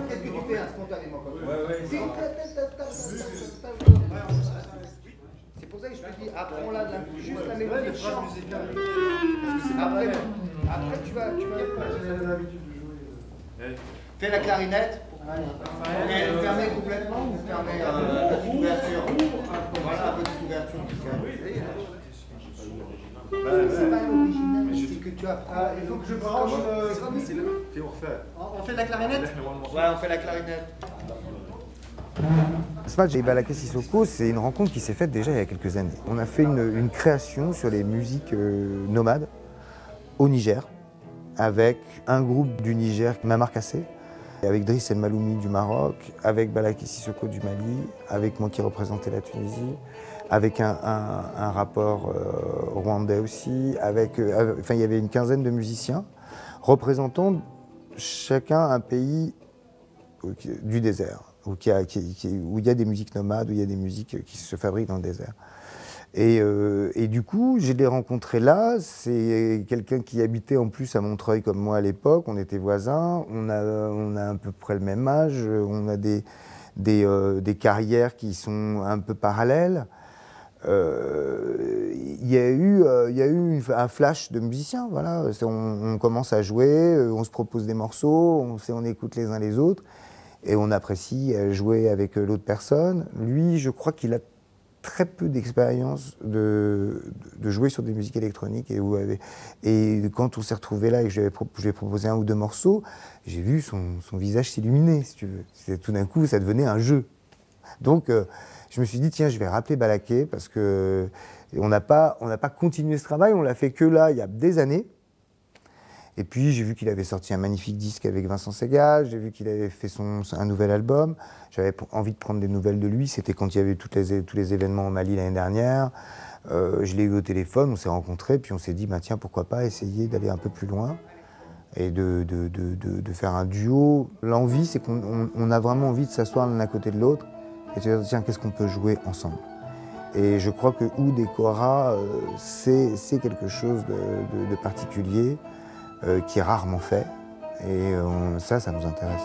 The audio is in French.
Qu'est-ce que tu fais spontanément comme ça? C'est pour ça que je te dis, apprends là juste la mélodie de chant. Après tu vas... Fais la clarinette. Fermez complètement ou fermez petite ouverture. Voilà, petite ouverture. C'est pas l'original, c'est que tu apprends. Il faut que je branche. On fait la clarinette? Ouais, on fait la clarinette. Smadj et Balaké Sissoko, c'est une rencontre qui s'est faite déjà il y a quelques années. On a fait une création sur les musiques nomades au Niger, avec un groupe du Niger, Mamar Kassé, avec Driss El Maloumi du Maroc, avec Balaké Sissoko du Mali, avec moi qui représentais la Tunisie, avec un rapport rwandais aussi, enfin il y avait une quinzaine de musiciens représentant chacun un pays du désert, où il y a des musiques nomades, où il y a des musiques qui se fabriquent dans le désert. Et du coup, je l'ai rencontré là, c'est quelqu'un qui habitait en plus à Montreuil comme moi à l'époque, on était voisins, on a à peu près le même âge, on a des carrières qui sont un peu parallèles. Il y a eu un flash de musiciens, voilà. On commence à jouer, on se propose des morceaux, on écoute les uns les autres, et on apprécie jouer avec l'autre personne. Lui, je crois qu'il a très peu d'expérience de jouer sur des musiques électroniques, et quand on s'est retrouvés là et que je lui ai proposé un ou deux morceaux, j'ai vu son visage s'illuminer, si tu veux. Tout d'un coup, ça devenait un jeu. Donc, je me suis dit, tiens, je vais rappeler Balaké, parce que on n'a pas continué ce travail, on l'a fait que là, il y a des années. Et puis, j'ai vu qu'il avait sorti un magnifique disque avec Vincent Segal, j'ai vu qu'il avait fait un nouvel album. J'avais envie de prendre des nouvelles de lui, c'était quand il y avait tous les événements au Mali l'année dernière. Je l'ai eu au téléphone, on s'est rencontrés, puis on s'est dit, bah, tiens, pourquoi pas essayer d'aller un peu plus loin et de faire un duo. L'envie, c'est qu'on a vraiment envie de s'asseoir l'un à côté de l'autre et de se dire, tiens, qu'est-ce qu'on peut jouer ensemble? Et je crois que Oud et Kora, c'est quelque chose de particulier, qui est rarement fait, et ça nous intéresse.